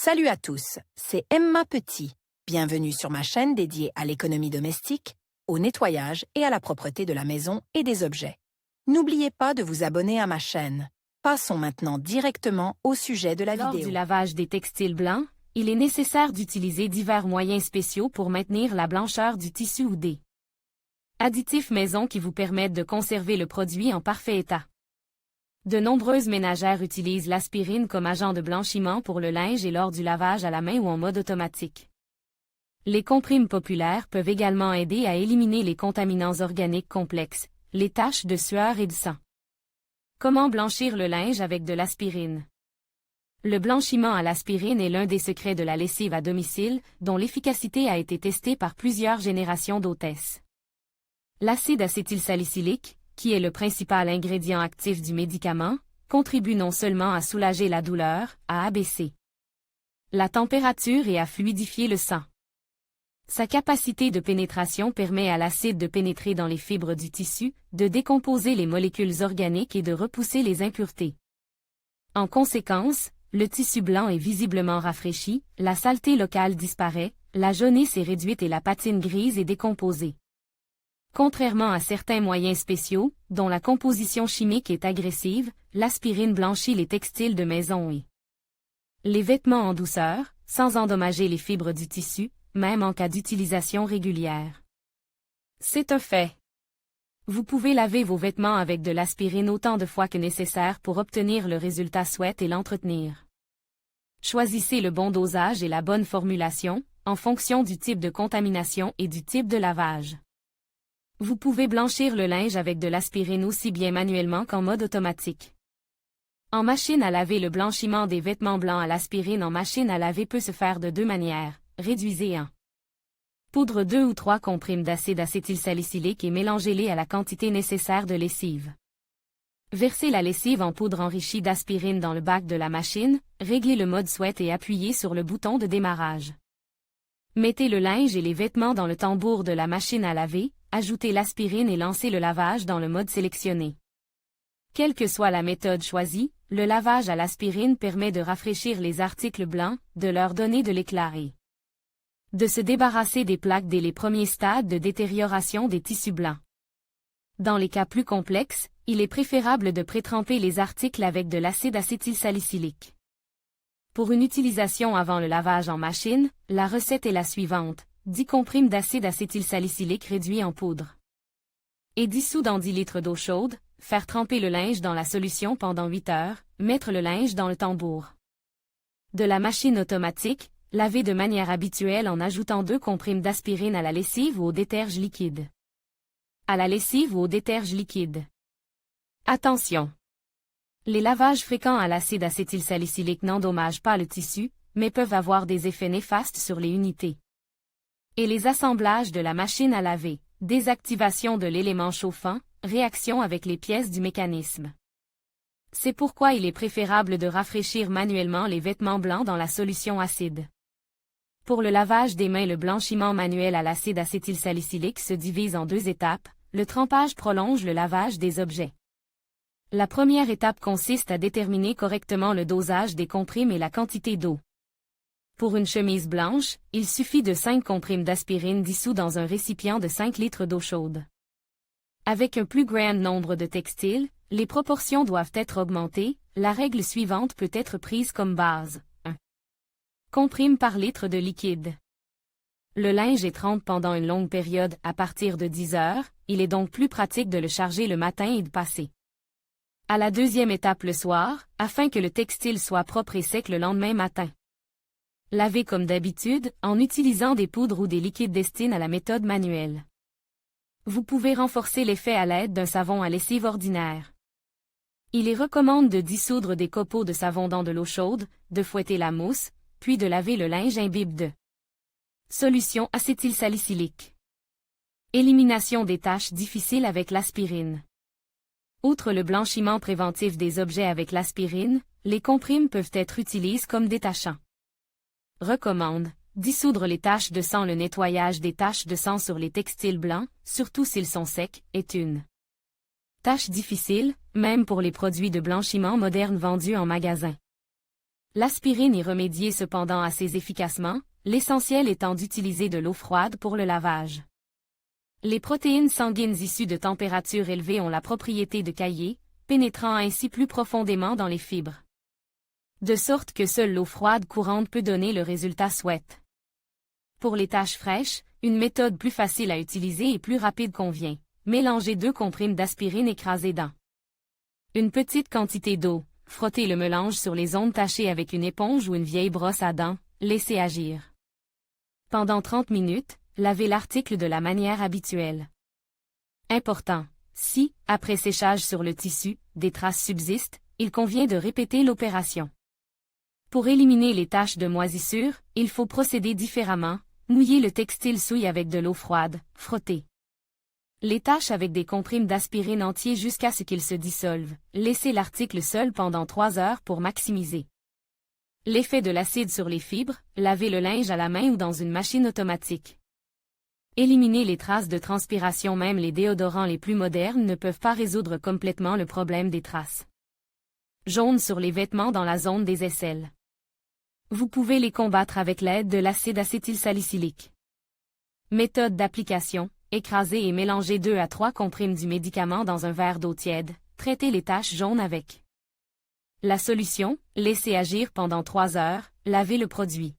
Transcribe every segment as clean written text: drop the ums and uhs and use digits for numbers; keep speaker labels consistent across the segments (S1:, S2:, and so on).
S1: Salut à tous, c'est Emma Petit. Bienvenue sur ma chaîne dédiée à l'économie domestique, au nettoyage et à la propreté de la maison et des objets. N'oubliez pas de vous abonner à ma chaîne. Passons maintenant directement au sujet de la
S2: Lors
S1: vidéo.
S2: du lavage des textiles blancs, il est nécessaire d'utiliser divers moyens spéciaux pour maintenir la blancheur du tissu oudé. Additifs maison qui vous permettent de conserver le produit en parfait état. De nombreuses ménagères utilisent l'aspirine comme agent de blanchiment pour le linge et lors du lavage à la main ou en mode automatique. Les comprimes populaires peuvent également aider à éliminer les contaminants organiques complexes, les taches de sueur et de sang. Comment blanchir le linge avec de l'aspirine? Le blanchiment à l'aspirine est l'un des secrets de la lessive à domicile, dont l'efficacité a été testée par plusieurs générations d'hôtesses. L'acide acétylsalicylique, qui est le principal ingrédient actif du médicament, contribue non seulement à soulager la douleur, à abaisser la température et à fluidifier le sang. Sa capacité de pénétration permet à l'acide de pénétrer dans les fibres du tissu, de décomposer les molécules organiques et de repousser les impuretés. En conséquence, le tissu blanc est visiblement rafraîchi, la saleté locale disparaît, la jaunisse est réduite et la patine grise est décomposée. Contrairement à certains moyens spéciaux, dont la composition chimique est agressive, l'aspirine blanchit les textiles de maison et les vêtements en douceur, sans endommager les fibres du tissu, même en cas d'utilisation régulière. C'est un fait. Vous pouvez laver vos vêtements avec de l'aspirine autant de fois que nécessaire pour obtenir le résultat souhaité et l'entretenir. Choisissez le bon dosage et la bonne formulation, en fonction du type de contamination et du type de lavage. Vous pouvez blanchir le linge avec de l'aspirine aussi bien manuellement qu'en mode automatique. En machine à laver, le blanchiment des vêtements blancs à l'aspirine en machine à laver peut se faire de deux manières. Réduisez en poudre 2 ou 3 comprimes d'acide acétylsalicylique et mélangez-les à la quantité nécessaire de lessive. Versez la lessive en poudre enrichie d'aspirine dans le bac de la machine, réglez le mode sweat et appuyez sur le bouton de démarrage. Mettez le linge et les vêtements dans le tambour de la machine à laver, ajoutez l'aspirine et lancez le lavage dans le mode sélectionné. Quelle que soit la méthode choisie, le lavage à l'aspirine permet de rafraîchir les articles blancs, de leur donner de l'éclat et de se débarrasser des plaques dès les premiers stades de détérioration des tissus blancs. Dans les cas plus complexes, il est préférable de pré-tremper les articles avec de l'acide acétylsalicylique. Pour une utilisation avant le lavage en machine, la recette est la suivante: 10 comprimes d'acide acétylsalicylique réduit en poudre et dissous dans 10 litres d'eau chaude, faire tremper le linge dans la solution pendant 8 heures, mettre le linge dans le tambour de la machine automatique, laver de manière habituelle en ajoutant 2 comprimes d'aspirine à la lessive ou au déterge liquide. À la lessive ou au déterge liquide. Attention! Les lavages fréquents à l'acide acétylsalicylique n'endommagent pas le tissu, mais peuvent avoir des effets néfastes sur les unités. Et les assemblages de la machine à laver, désactivation de l'élément chauffant, réaction avec les pièces du mécanisme. C'est pourquoi il est préférable de rafraîchir manuellement les vêtements blancs dans la solution acide. Pour le lavage des mains, le blanchiment manuel à l'acide acétylsalicylique se divise en 2 étapes. Le trempage prolonge le lavage des objets. La première étape consiste à déterminer correctement le dosage des comprimes et la quantité d'eau. Pour une chemise blanche, il suffit de 5 comprimes d'aspirine dissous dans un récipient de 5 litres d'eau chaude. Avec un plus grand nombre de textiles, les proportions doivent être augmentées. La règle suivante peut être prise comme base: 1 comprime par litre de liquide. Le linge est trempe pendant une longue période, à partir de 10 heures, il est donc plus pratique de le charger le matin et de passer à la deuxième étape le soir, afin que le textile soit propre et sec le lendemain matin. Lavez comme d'habitude, en utilisant des poudres ou des liquides destinés à la méthode manuelle. Vous pouvez renforcer l'effet à l'aide d'un savon à lessive ordinaire. Il est recommandé de dissoudre des copeaux de savon dans de l'eau chaude, de fouetter la mousse, puis de laver le linge imbibe de solution acétylsalicylique. Élimination des taches difficiles avec l'aspirine. Outre le blanchiment préventif des objets avec l'aspirine, les comprimes peuvent être utilisées comme détachants. Recommande: dissoudre les taches de sang. Le nettoyage des taches de sang sur les textiles blancs, surtout s'ils sont secs, est une tâche difficile, même pour les produits de blanchiment modernes vendus en magasin. L'aspirine y remédiait cependant assez efficacement, l'essentiel étant d'utiliser de l'eau froide pour le lavage. Les protéines sanguines issues de températures élevées ont la propriété de cailler, pénétrant ainsi plus profondément dans les fibres. De sorte que seule l'eau froide courante peut donner le résultat souhaité. Pour les tâches fraîches, une méthode plus facile à utiliser et plus rapide convient. Mélangez 2 comprimes d'aspirine écrasées dans une petite quantité d'eau. Frottez le mélange sur les zones tachées avec une éponge ou une vieille brosse à dents, laissez agir. Pendant 30 minutes, lavez l'article de la manière habituelle. Important. Si, après séchage sur le tissu, des traces subsistent, il convient de répéter l'opération. Pour éliminer les taches de moisissure, il faut procéder différemment, mouiller le textile souille avec de l'eau froide, frotter les taches avec des comprimes d'aspirine entier jusqu'à ce qu'ils se dissolvent, laissez l'article seul pendant 3 heures pour maximiser l'effet de l'acide sur les fibres, lavez le linge à la main ou dans une machine automatique. Éliminer les traces de transpiration. Même les déodorants les plus modernes ne peuvent pas résoudre complètement le problème des traces jaunes sur les vêtements dans la zone des aisselles. Vous pouvez les combattre avec l'aide de l'acide acétylsalicylique. Méthode d'application. Écraser et mélanger 2 à 3 comprimes du médicament dans un verre d'eau tiède. Traitez les taches jaunes avec la solution, laissez agir pendant 3 heures, lavez le produit.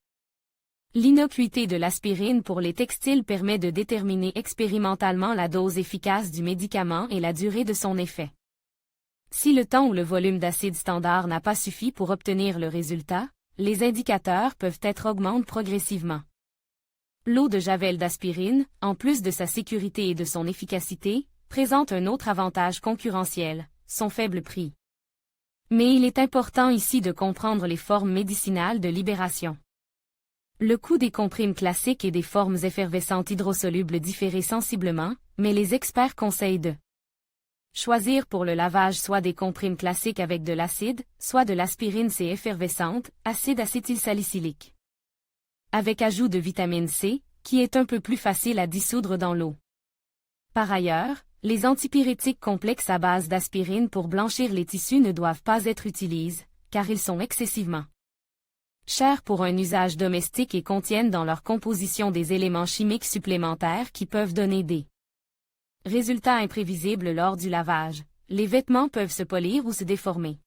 S2: L'innocuité de l'aspirine pour les textiles permet de déterminer expérimentalement la dose efficace du médicament et la durée de son effet. Si le temps ou le volume d'acide standard n'a pas suffi pour obtenir le résultat, les indicateurs peuvent être augmentés progressivement. L'eau de javel d'aspirine, en plus de sa sécurité et de son efficacité, présente un autre avantage concurrentiel, son faible prix. Mais il est important ici de comprendre les formes médicinales de libération. Le coût des comprimes classiques et des formes effervescentes hydrosolubles diffère sensiblement, mais les experts conseillent de choisir pour le lavage soit des comprimes classiques avec de l'acide, soit de l'aspirine C effervescente, acide acétylsalicylique, avec ajout de vitamine C, qui est un peu plus facile à dissoudre dans l'eau. Par ailleurs, les antipyrétiques complexes à base d'aspirine pour blanchir les tissus ne doivent pas être utilisés, car ils sont excessivement chers pour un usage domestique et contiennent dans leur composition des éléments chimiques supplémentaires qui peuvent donner des résultats imprévisibles lors du lavage. Les vêtements peuvent se polir ou se déformer.